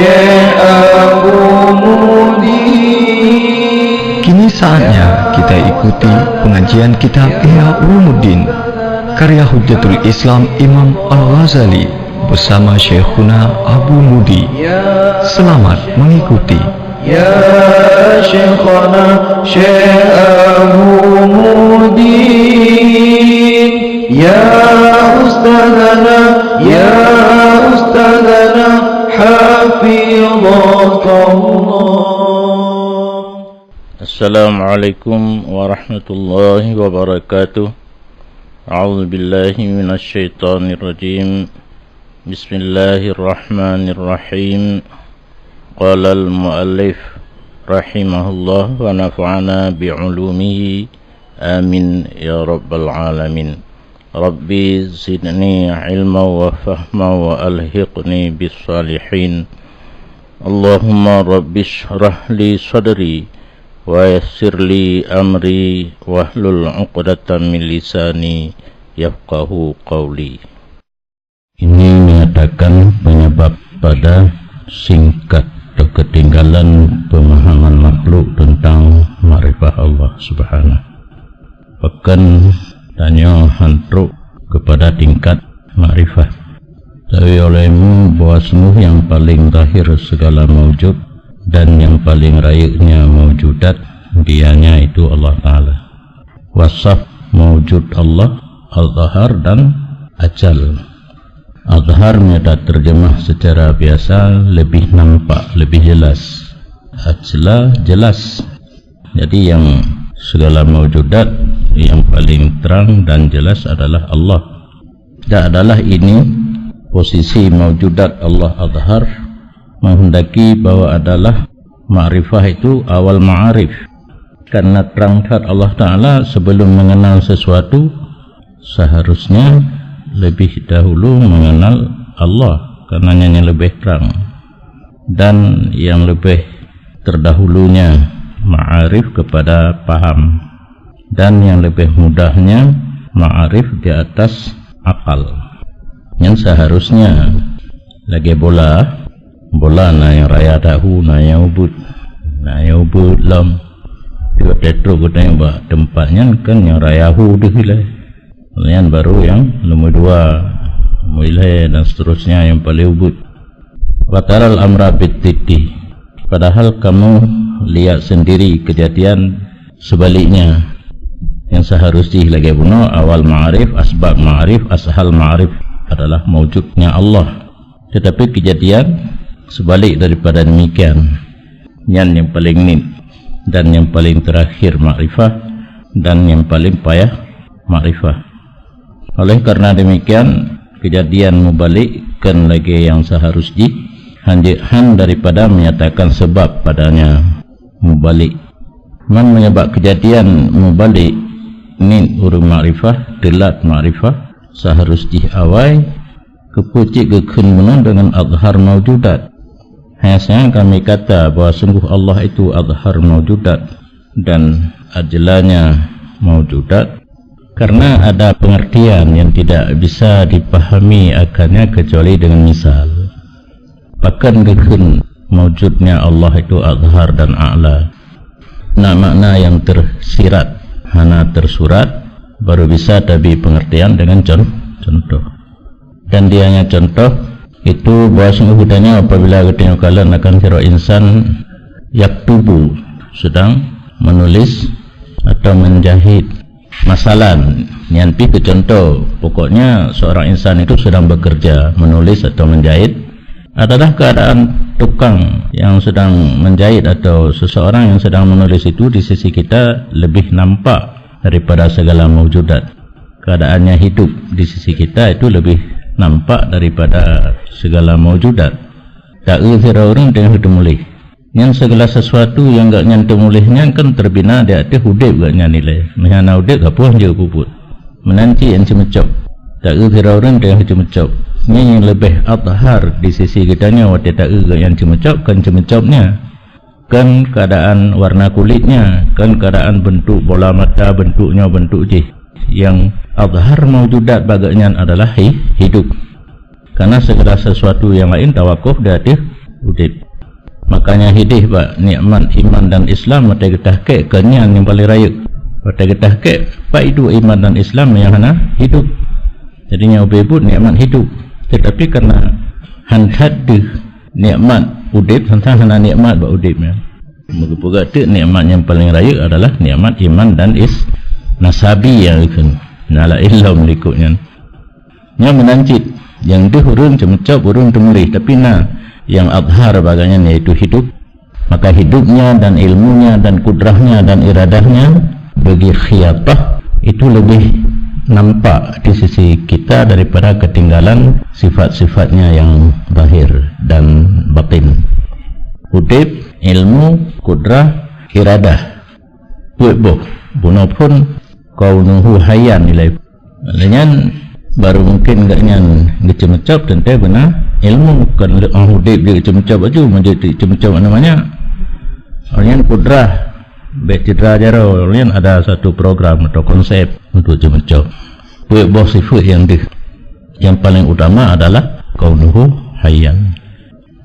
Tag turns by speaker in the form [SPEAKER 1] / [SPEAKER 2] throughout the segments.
[SPEAKER 1] Syekh Abu Mudi.
[SPEAKER 2] Kini saatnya kita ikuti pengajian kitab Ihya Ulumuddin karya Hujjatul Islam Imam Al-Ghazali bersama Syekhuna Abu Mudi. Selamat mengikuti.
[SPEAKER 1] Ya Syekhana Syekh Abu Mudi, Ya Ustadzana, Ya Ustadzana, Hafidhakallah.
[SPEAKER 3] Assalamualaikum warahmatullahi wabarakatuh. A'udzu billahi minasy syaithanir rajim. Bismillahirrahmanirrahim. Qala al-muallif rahimahullah wa nafa'ana bi'ulumihi amin ya rabbal alamin. Rabbi zidni ilma wa fahma wa alhiqni bis salihin. Allahumma rabbi shrah li sadri wa yassir li amri wahlul 'uqdatam min lisani yafqahu qawli. Ini mengatakan penyebab pada singkat atau ketinggalan pemahaman makhluk tentang makrifat Allah Subhanahu. Bahkan tanya hantruk kepada tingkat makrifat. Tapi olehmu bahwasmu yang paling terakhir segala maujud dan yang paling rayaknya maujudat, dianya itu Allah Ta'ala. Wasaf maujud Allah al-zahar dan ajal. Azhar menyata terjemah secara biasa lebih nampak, lebih jelas. Ajla jelas. Jadi yang segala maujudat yang paling terang dan jelas adalah Allah. Dan adalah ini posisi maujudat Allah azhar menghendaki bahwa adalah ma'rifah itu awal ma'arif. Karena terangkat Allah Ta'ala sebelum mengenal sesuatu seharusnya lebih dahulu mengenal Allah, karenanya yang lebih terang dan yang lebih terdahulunya ma'arif kepada paham, dan yang lebih mudahnya ma'arif di atas akal. Yang seharusnya lagi bola na yang raya tahu na yang ubud lam juga tetro kutanya bah tempatnya kan yang raya hu dihilai. Kemudian baru yang nomor 2 mulai dan seterusnya yang paling ubud. Wataral amra bititi, padahal kamu lihat sendiri kejadian sebaliknya. Yang seharusnya lagi bunuh awal ma'arif, asbab ma'arif, ashal ma'arif adalah mawjudnya Allah. Tetapi kejadian sebalik daripada demikian. Yang paling nit dan yang paling terakhir ma'rifah dan yang paling payah ma'rifah. Oleh karena demikian kejadian mubalikkan lagi yang seharusnya hanjihan daripada menyatakan sebab padanya mubalik. Man menyebab kejadian mubalik ini urung ma'rifah, telat ma'rifah seharusnya awal kepucik kekun menang dengan azhar maujudat. Hanya kami kata bahawa sungguh Allah itu azhar maujudat dan ajlanya maujudat, karena ada pengertian yang tidak bisa dipahami akannya kecuali dengan misal. Bahkan kekun mawujudnya Allah itu azhar dan a'la. Nah, makna yang tersirat, hana tersurat, baru bisa tapi pengertian dengan contoh. Dan dianya contoh itu bahwa sungguhnya apabila ketemu kalian akan kira insan yaktubu sedang menulis atau menjahit. Masalah nyampi ke contoh, pokoknya seorang insan itu sedang bekerja, menulis atau menjahit, adalah keadaan tukang yang sedang menjahit atau seseorang yang sedang menulis itu di sisi kita lebih nampak daripada segala mawjudat. Keadaannya hidup di sisi kita itu lebih nampak daripada segala mawjudat. Tak kira orang dengan hidup mulih. Yang segala sesuatu yang gak nyantai mulihnya kan terbina di atas hudib gak nyanilai. Mehana hudib kapuh je puput. Menanti yang cemecok. Tak kira orang dengan hidup cemecok. Ini yang lebih azhar di sisi kitanya. Waktu tak kira yang cemecok kan cemecoknya. Kan keadaan warna kulitnya. Kan keadaan bentuk bola mata, bentuknya bentuk jih. Yang azhar mawjudat bagainya adalah hidup. Karena segala sesuatu yang lain tawakuf di atas udip. Makanya hidih ba nikmat iman dan Islam mata getah ke kenyan yang paling raya. Mata getah ke paidu iman dan Islam yang hana hidup. Jadinya ubebut nikmat hidup. Tetapi karena hantad nikmat udip tentang hana nikmat ba udipnya. Moga-moga tu nikmat yang paling raya adalah nikmat iman dan nasabi yang ikun. Nala ilham likutnya. Yang menancit yang dia urun cemecap urun temurih tapi yang adhar bagainya yaitu hidup. Maka hidupnya dan ilmunya dan kudrahnya dan iradahnya bagi khiyatah itu lebih nampak di sisi kita daripada ketinggalan sifat-sifatnya yang zahir dan batin. Udip, ilmu, kudrah, iradah buat bunuh pun kaunuhu hayyan nilai maknanya baru mungkin gaknya ngecemecap tentu benar ilmu kan udip dia ngecemecap aja menjadi ngecemecap namanya orangnya kudrah Citra Jaro orangnya ada satu program atau konsep untuk ngecemecap buat sifat yang paling utama adalah kaunuhu hayyan.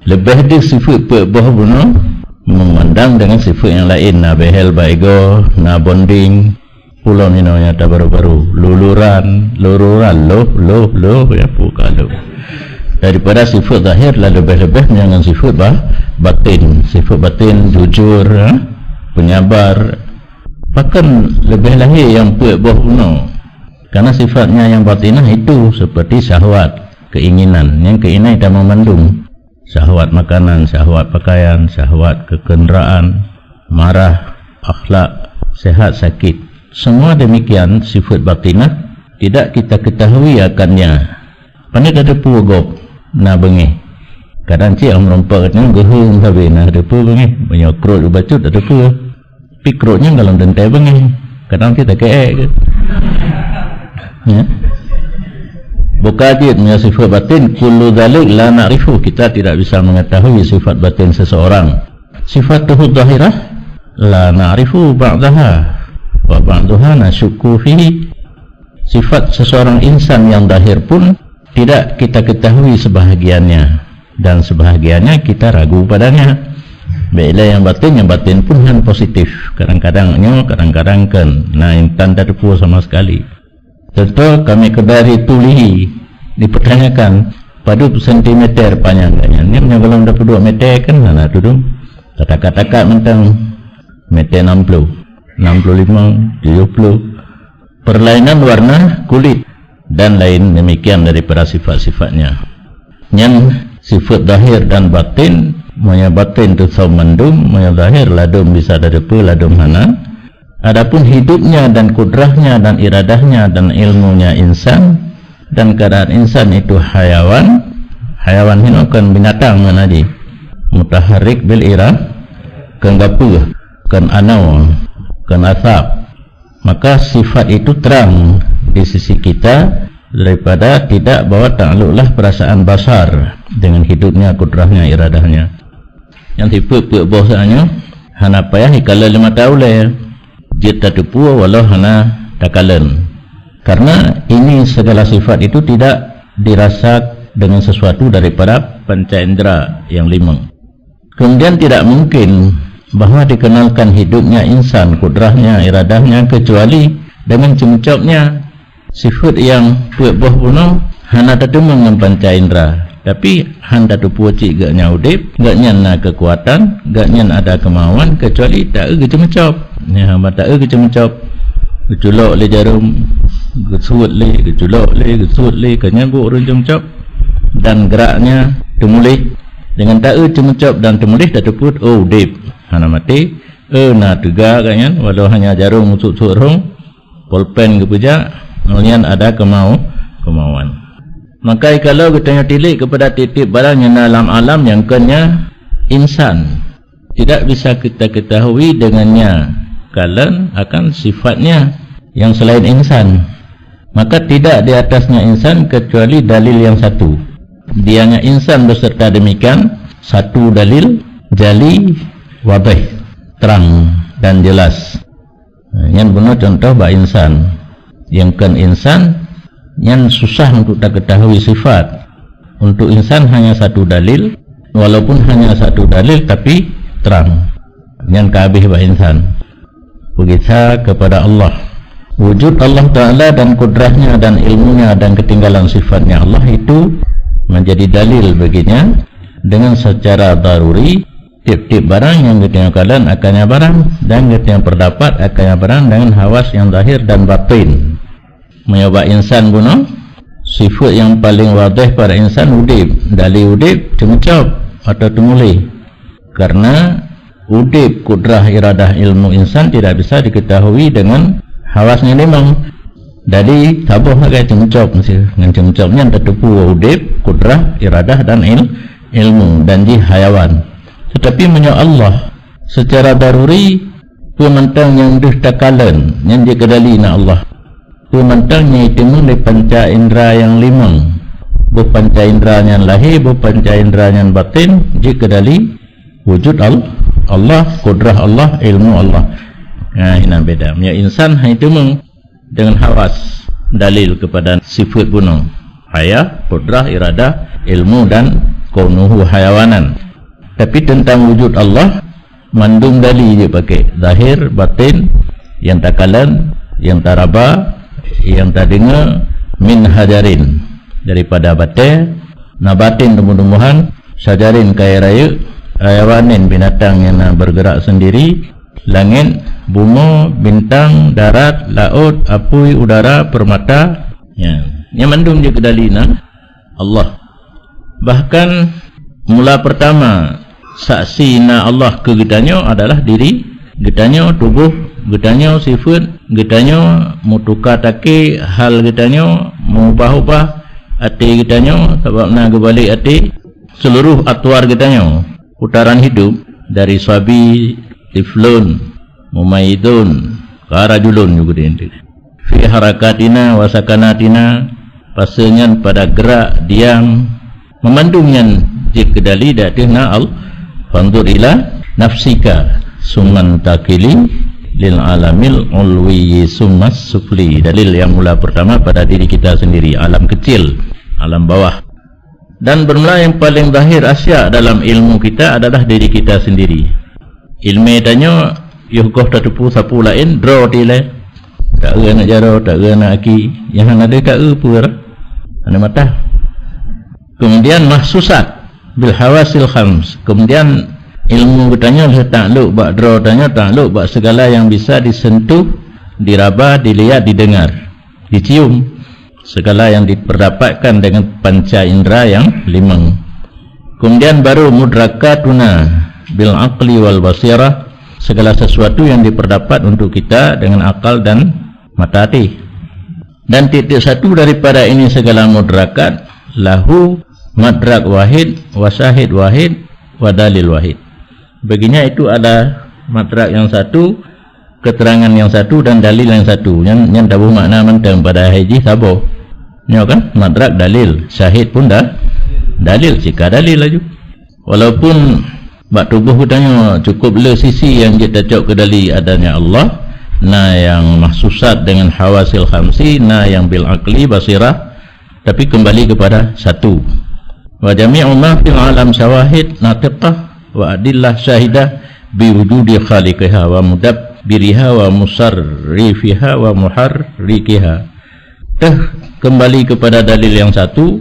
[SPEAKER 3] Lebih di sifat buah bunuh memandang dengan sifat yang lain na behel baigo na bonding pulau ni nyata baru-baru luluran lo ya pukalu daripada sifat zahir lalu lebih-lebih dengan sifat sifat batin jujur penyabar bahkan lebih lahir yang buah bunuh karena sifatnya yang batinah itu seperti syahwat keinginan yang keinginan itu memandung syahwat makanan, syahwat pakaian, syahwat kekenderaan, marah, akhlak, sehat, sakit. Semua demikian sifat batinah tidak kita ketahui akannya. Pandai ada puagop na bengih. Kadang cik orang rompak katanya gehung tapi na ada pu bengih. Banyak krut bacut ada pu. Tapi krutnya dalam dentai bengih. Kadang kita keek ke. Ya. Bukadid punya sifat batin kullu dzalik la na'rifu, kita tidak bisa mengetahui sifat batin seseorang. Sifatuhu zahirah la na'rifu ba'daha wa ba'daha nasyukku fihi. Sifat seseorang insan yang zahir pun tidak kita ketahui sebahagiannya dan sebahagiannya kita ragu padanya. Baiklah yang batin pun yang positif. Kadang-kadangnya kadang-kadang kan nah tanda tepu sama sekali. Tentu kami kedari tulihi dipertanyakan pada sentimeter panjangnya. Ini punya kalau dah 2 meter kan mana tu tu. Kata-kata mentang meter 60, 65, 70. Perlainan warna kulit dan lain demikian daripada sifat-sifatnya. Yang sifat zahir dan batin, moya batin tu samandum, moya zahir ladum bisa dari pu ladum hana. Adapun hidupnya dan kudrahnya dan iradahnya dan ilmunya insan dan keadaan insan itu hayawan ini kan binatang mana di mutaharrik bil ira kan gapuh kan anau kan asap, maka sifat itu terang di sisi kita daripada tidak bawa takluklah perasaan basar dengan hidupnya, kudrahnya, iradahnya. Yang tipe bahasanya hana payah ikala 5 tahun lah ya dia tertipu walau hana takalan, karena ini segala sifat itu tidak dirasa dengan sesuatu daripada panca indera yang 5. Kemudian tidak mungkin bahawa dikenalkan hidupnya insan, kudrahnya, iradahnya kecuali dengan cemecapnya sifat yang buah bunuh hana tertemu dengan panca indera. Tapi handa tu pucik gaknya udip, gaknya nak kekuatan, gaknya ada kemauan kecuali tak kecemecap. Ya hamba tak kecemecap. Keculok le jarum, kesut le, keculok le, kesut le, kanya bu urun cemecap dan geraknya temulih dengan tak cemecap dan temulih tak teput udip. Hana mati, na tegak gaknya walau hanya jarum usuk-usuk rong, pulpen ke pujak, kemudian ada kemauan. Maka kalau kita tilik kepada titip barang yang dalam alam yang kena insan, tidak bisa kita ketahui dengannya kalian akan sifatnya yang selain insan. Maka tidak di atasnya insan kecuali dalil yang satu. Dianya insan beserta demikian satu dalil jali wadih, terang dan jelas. Yang benar contoh bah insan, yang kan insan yang susah untuk tak ketahui sifat. Untuk insan hanya satu dalil, walaupun hanya satu dalil tapi terang yang kabeh ba insan begitu kepada Allah. Wujud Allah Ta'ala dan kudrahnya dan ilmunya dan ketinggalan sifatnya Allah itu menjadi dalil baginya dengan secara daruri. Tiap-tiap barang yang ketinggalan akannya barang dan yang terdapat akannya barang dengan hawas yang zahir dan batin. Menyoba insan bunuh sifat yang paling wadih pada insan udib. Dalil udib cemucap atau temuli, karena udib kudrah iradah ilmu insan tidak bisa diketahui dengan hawasnya memang. Jadi tabuh agak cemucap dengan cemucapnya tertepu udib kudrah iradah dan ilmu dan di hayawan. Tetapi menyo Allah secara daruri pemantang yang dustakalan yang dikendali na Allah. Pemantangnya itu mulai panca indera yang limang, bu panca indera yang lahir, bu panca indera yang batin, dikendali wujud Allah, kudrah Allah, ilmu Allah. Nah, ini beda. Ya insan itu dengan hawas dalil kepada sifat bunuh, haya, kudrah, iradah, ilmu dan kaunuhu hayawanan. Tapi tentang wujud Allah mandung dalil dia pakai zahir, batin, yang takalan, yang taraba, yang terdengar min hajarin daripada batin, nabatin tumbuh-tumbuhan, sajarin kaya raya, hayawanin binatang yang bergerak sendiri, langit, bumi, bintang, darat, laut, api, udara, permata, yang mandung dia kedalina Allah. Bahkan mula pertama saksi na Allah ke getanyo adalah diri getanyo, tubuh getanyo, sifat getanyo, mutuka take hal getanyo, mengubah-ubah hati getanyo, sebab na kebalik hati seluruh atwar getanyo, putaran hidup dari sabi, tiflun, mumaidun, karajulun juga dinti. Fi harakatina wasakanatina, pasenyan pada gerak, diam, memandungnya jikdali datihna al fandur ila nafsika summan takili lil alamil ulwi summas sufli. Dalil yang mula pertama pada diri kita sendiri, alam kecil, alam bawah. Dan bermula yang paling zahir asya dalam ilmu kita adalah diri kita sendiri. Ilmu tanya yukoh tatupu sapu lain draw dile tak nak jaro, tak nak aki, yang ada tak pur ana mata. Kemudian mahsusat bil hawasil khams. Kemudian ilmu bertanya takluk bak draw tanya takluk bak segala yang bisa disentuh, diraba, dilihat, didengar, dicium, segala yang diperdapatkan dengan panca indera yang limang. Kemudian baru mudrakatuna bil aqli wal basirah, segala sesuatu yang diperdapat untuk kita dengan akal dan mata hati. Dan titik satu daripada ini segala mudrakat lahu madrak wahid wasahid wahid wadalil wahid. Baginya itu ada madrak yang satu, keterangan yang satu dan dalil yang satu. Yang tahu makna mentang pada haji sabo. Ni kan madrak dalil, syahid pun dah dalil, jika dalil laju. Walaupun bak tubuh katanya cukup le sisi yang kita cocok ke dali adanya Allah, na yang mahsusat dengan hawasil khamsi, na yang bil aqli basirah, tapi kembali kepada satu. Wa jami'u ma fil alam syawahid natiqah wa adillah syahidah bi wujudi khaliqiha wa mudabbiriha wa musarrifiha wa muharrikiha. Kembali kepada dalil yang satu,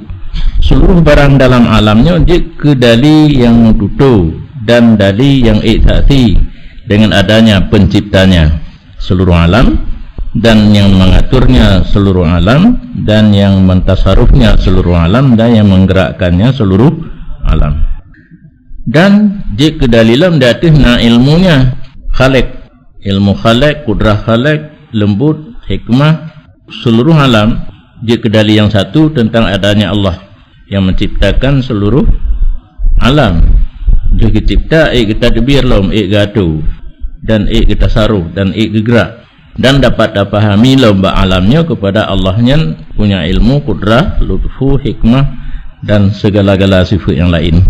[SPEAKER 3] seluruh barang dalam alamnya ke dalil yang tutup dan dalil yang iktasi dengan adanya penciptanya seluruh alam dan yang mengaturnya seluruh alam dan yang mentasarufnya seluruh alam dan yang menggerakkannya seluruh alam. Dan jika dalilam datihna ilmunya khalik, ilmu khalik, kudrah khalik, lembut, hikmah seluruh alam. Jika dalil yang satu tentang adanya Allah yang menciptakan seluruh alam. Jika cipta kita debir lom gatu dan kita saruh dan gerak, dan dapat dipahami lomba alamnya kepada Allahnya punya ilmu, kudrah, lutfu, hikmah dan segala-gala sifat yang lain.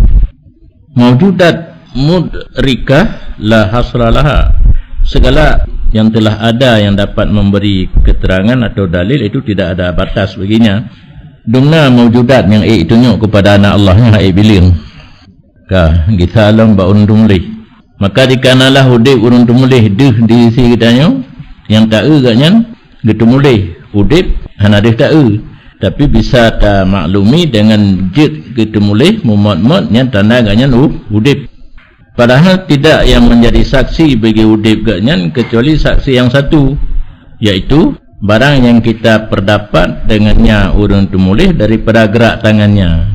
[SPEAKER 3] Mawjudat mudrikah la hasralaha, segala yang telah ada yang dapat memberi keterangan atau dalil itu tidak ada batas baginya. Dumna mawjudat yang tunjuk kepada anak Allah yang biling. kita alam ba urun tumulih. Maka dikanalah udip urun tumulih deh di si kitanya yang tak agaknya ditumulih udip hana deh tak tapi bisa ta maklumi dengan jid ditumulih mumat-mat yang tanda agaknya udip. Padahal tidak yang menjadi saksi bagi udip agaknya kecuali saksi yang satu, yaitu barang yang kita perdapat dengannya urun tumulih daripada gerak tangannya.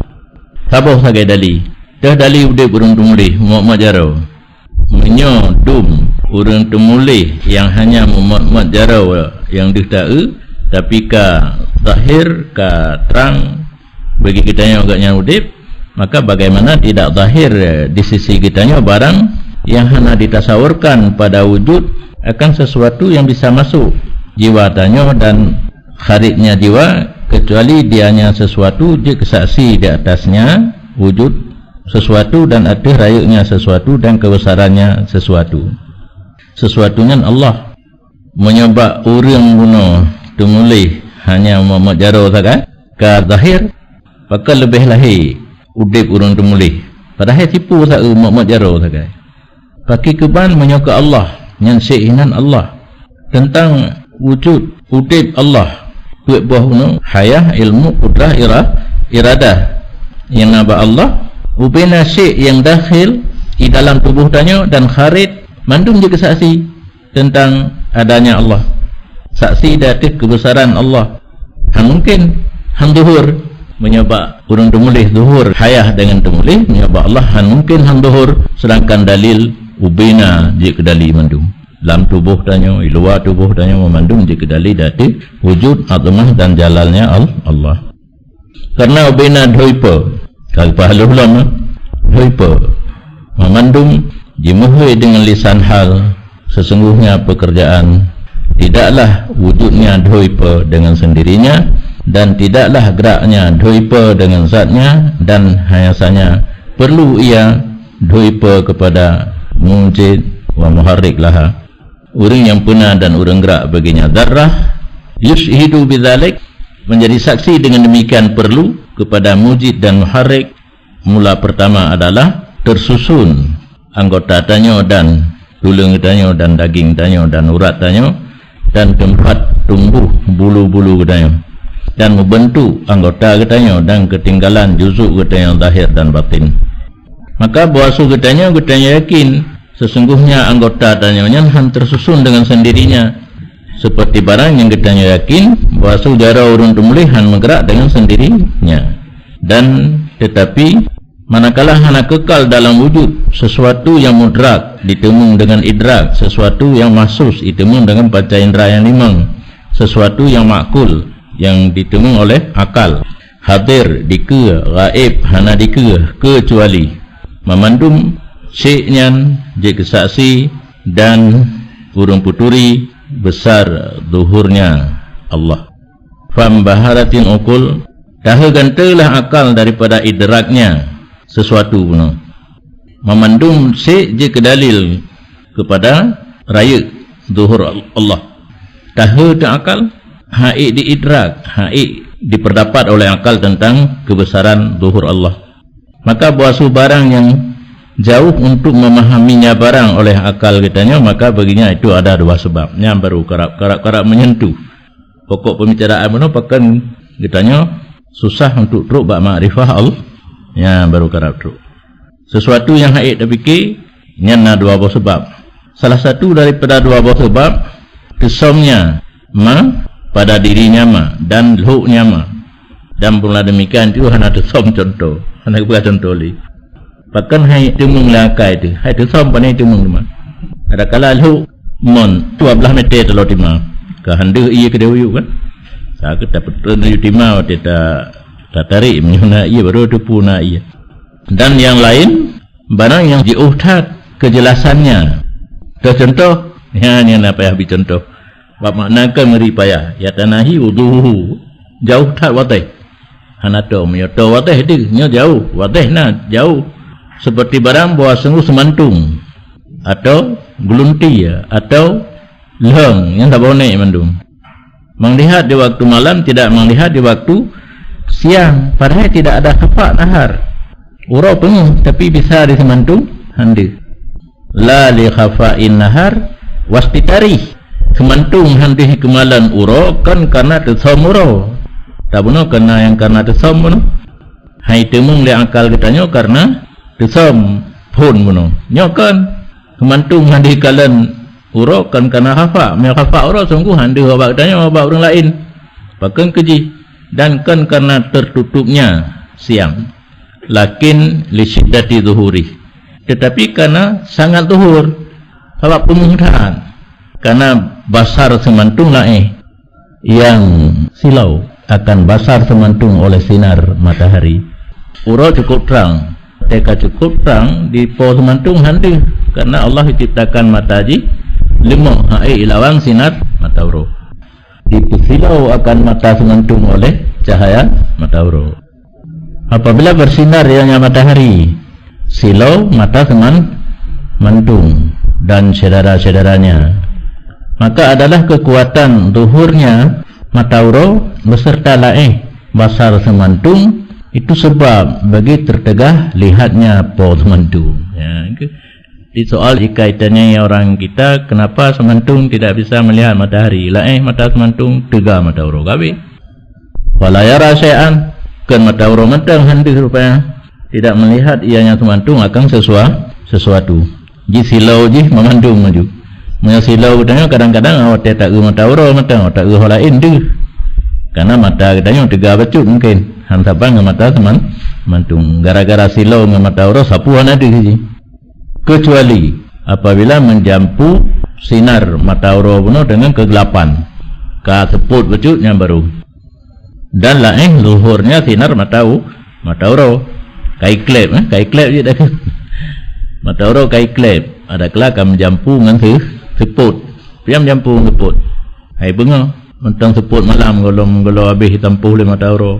[SPEAKER 3] Sabuh sagai dali. Dah dali udip urun tumulih muat-muat jarau. Menyodum urun tumulih yang hanya muat-muat jarau yang dihtae tapi ka zahir ka terang bagi kitanya agaknya udip, maka bagaimana tidak zahir di sisi kitanya barang yang hanya ditasawurkan pada wujud akan sesuatu yang bisa masuk jiwa tanya dan kharijnya jiwa, kecuali dianya sesuatu je kesaksi di atasnya wujud sesuatu dan ada rayuknya sesuatu dan kebesarannya sesuatunya Allah menyebab orang guna tumulih hanya Muhammad Jaro sahaja ke zahir, maka lebih lahir udip urun tumulih padahal tipu sahaja Muhammad Jaro sahaja pakai keban menyoka Allah yang seinan Allah tentang wujud udip Allah buat buah hayah ilmu kudrah iradah yang naba Allah ubena syek yang dakhil di dalam tubuh tanya dan kharid mandum juga saksi tentang adanya Allah, saksi dari kebesaran Allah. Mungkin duhur menyebab urun tumulih duhur hayah dengan tumulih menyebab Allah mungkin duhur, sedangkan dalil ubena jika dali mandum dalam tubuh tanya di luar tubuh tanya memandum jika dali dari wujud azamah dan jalalnya Allah. Karena ubena dhoipa kalau pahaluh lama dhoipa memandum jimuhui dengan lisan hal sesungguhnya pekerjaan tidaklah wujudnya dhoipa dengan sendirinya dan tidaklah geraknya dhoipa dengan zatnya dan hayasanya perlu ia dhoipa kepada mujid wa muharrik laha orang yang punah dan orang gerak baginya darah yushidu bidzalik menjadi saksi dengan demikian perlu kepada mujid dan muharrik. Mula pertama adalah tersusun anggota tanya dan tulang tanya dan daging tanya dan urat tanya dan tempat tumbuh bulu-bulu tanya dan membentuk anggota tanya dan ketinggalan juzuk tanya zahir dan batin. Maka bawaslu tanya yakin sesungguhnya anggota tanyanya tersusun dengan sendirinya seperti barang yang kitanya yakin bawaslu jara urun tumulih menggerak dengan sendirinya. Dan tetapi manakala hana kekal dalam wujud sesuatu yang mudrak ditemung dengan idrak, sesuatu yang mahsus ditemung dengan panca indera yang limang, sesuatu yang makul yang ditemung oleh akal, hadir dike gaib hana dike kecuali memandum syeknyan jika saksi dan urung puturi besar zuhurnya Allah. Fambaharatin ukul dah gantalah akal daripada idraknya sesuatu pun memandum syek je kedalil kepada raya zuhur Allah. Tahu tak akal haid diidrak, haid diperdapat oleh akal tentang kebesaran zuhur Allah. Maka bawaslu barang yang jauh untuk memahaminya barang oleh akal kitanya, maka baginya itu ada dua sebab yang baru kerap menyentuh pokok pembicaraan mana pakan kitanya susah untuk truk bak makrifah Allah yang baru kerap truk sesuatu yang haid terfikir yang ada dua buah sebab. Salah satu daripada dua buah sebab kesomnya pada dirinya dan luhuknya dan pula demikian itu hanya tesom contoh hanya bukan contoh li bahkan haid temung lakai itu haid tesom panai temung teman ada kala luhuk mon 12 meter telur timah kehendak ia kedewuyuk kan saya dapat tentu timah tak tarik menyuna ia baru tepu na ia dan yang lain barang yang diuhtat kejelasannya contoh yang apa yang contoh bab maknakan meri payah ya tanahi wuduhu jauh tak watih hanato menyoto watih itu jauh watih na jauh seperti barang bawa sungguh semantung atau gelunti atau leng yang tak boleh mandung melihat di waktu malam tidak melihat di waktu siang padahal tidak ada kapak nahar Ura penuh tapi bisa disemantung handa. La li khafa'in nahar waspitari. Semantung handa kemalan ura kan karena tesom ura. Tak benar karena yang karena tesom benar. Hai temung le akal katanya karena tesom pun benar. Nyokan semantung handa kalan ura kan karena khafa. Mel khafa ura sungguh handa awak katanya awak orang lain. Bahkan keji dan kan karena tertutupnya siang. Lakin li syiddati zuhuri. Tetapi karena sangat zuhur awak pemudahan. Karena basar semantung yang silau akan basar semantung oleh sinar matahari. Ura cukup terang, teka cukup terang di po semantung handa karena Allah ciptakan mataji lima ilawang sinar mata ura. Dipusilau akan mata semantung oleh cahaya mata ura. Apabila bersinar yang matahari, silau mata semantung dan saudara-saudaranya, maka adalah kekuatan zuhurnya mata ura beserta basar semantung itu sebab bagi tertegah lihatnya po semantung. Ya, di soal kaitannya orang kita kenapa semantung tidak bisa melihat matahari, mata semantung tegah mata ura gabe. Wala yara syai'an kan mata ura mentang handi rupanya tidak melihat ianya semantung akan sesuatu. Ji silau ji memandung maju. Maya silau katanya kadang-kadang awak tak mata ura mentang tak lain tu. Karena mata katanya tegah becut mungkin. Hantapan dengan mata semantung. Gara-gara silau dengan mata ura sapuan ada ji. Kecuali apabila menjampu sinar mata ura penuh dengan kegelapan. Ka seput becutnya baru. Dan luhurnya sinar mata ura kai klep je dah. Mata ura kai klep ada kelak akan menjampu dengan seput piam jampu seput hai benga mentang seput malam golong habis tampuh le mata ura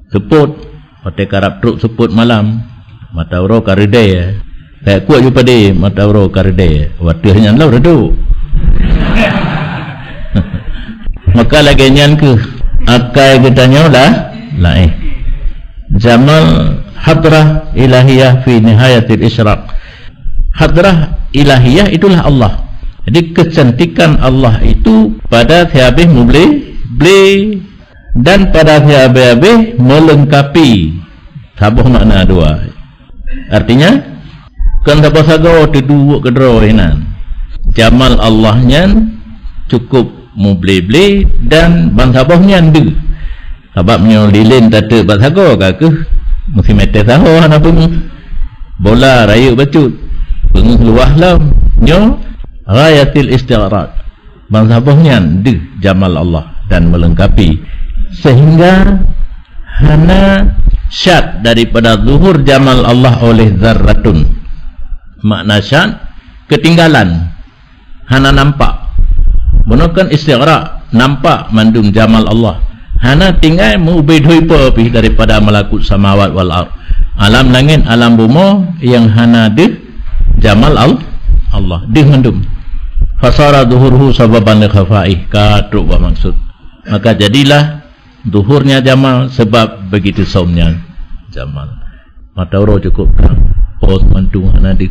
[SPEAKER 3] seput pate karap truk seput malam mata ura karede saya kuat ju pade mata ura karede watihnya lau redu maka lagi nyan ke akai katanya lah jamal hadrah ilahiyah fi nihayatil isyraq. Hadrah ilahiyah itulah Allah. Jadi kecantikan Allah itu pada habis boleh dan pada habis melengkapi. Sabuh makna dua. Artinya kan siapa saga duduk kedro inan. Jamal Allahnya cukup boleh dan bansabahnya ndu. Sebabnya lilin tak ada basaga ke mesti mete saho ana pun bola rayu becut penguh luah lam nyo ghayatil istighraq bansabahnya ndu jamal Allah dan melengkapi sehingga hana syad daripada zuhur jamal Allah oleh zarratun. Makna syad ketinggalan hana nampak menukan istighraq nampak mandung jamal Allah hana tinggal mubidhui perpih daripada malakut samawat wal ard alam langit alam bumi yang hana dih jamal Allah dih mandum fasara zuhurhu sababan li khafaih katruk bermaksud maka jadilah zuhurnya jamal sebab begitu saumnya jamal mata ura cukup terang pos mandung hana dih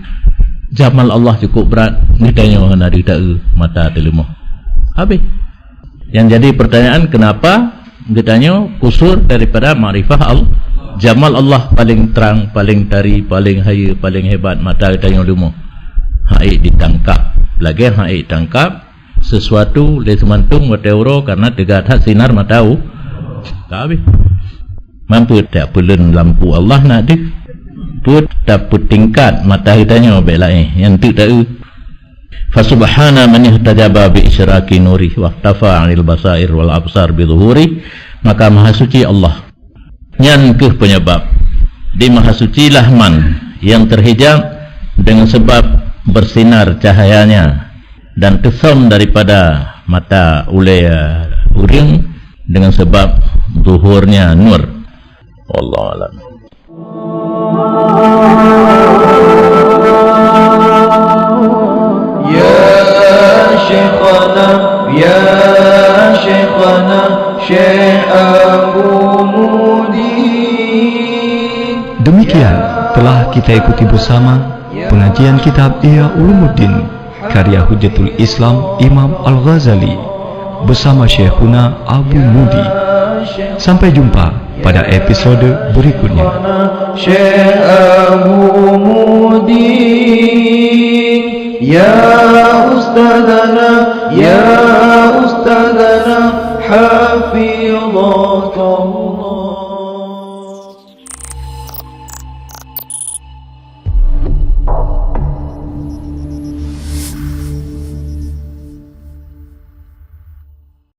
[SPEAKER 3] jamal Allah cukup berat nitanya hana dih tak mata telimah habis. Yang jadi pertanyaan kenapa katanya kusur daripada makrifah Allah. Jamal Allah paling terang, paling tari, paling haya, paling hebat mata katanya lima. Haik ditangkap. Lagi haik tangkap sesuatu le semantung mata ura karena tegat hak sinar mata u. Habis. Mampu tak pulun lampu Allah nak dik. Put tak put tingkat mata katanya baiklah yang tu tak Fasubhana man ihtajaba bi isyraqi nuri wa ihtafa 'anil basair wal absar bi dhuhuri maka maha suci Allah nyan ke penyebab di maha suci lah man yang terhijab dengan sebab bersinar cahayanya dan kesam daripada mata oleh uring dengan sebab zuhurnya nur. Wallahu a'lam.
[SPEAKER 1] Ya Syekhana Syekh Abu Mudi.
[SPEAKER 2] Demikian telah kita ikuti bersama pengajian kitab Ihya Ulumuddin karya Hujjatul Islam Imam Al-Ghazali bersama Syekhuna Abu Mudi. Sampai jumpa pada episode berikutnya.
[SPEAKER 1] Syekh Abu Mudi, ya ustadzana, ya ustadzana, hafizaka Allah.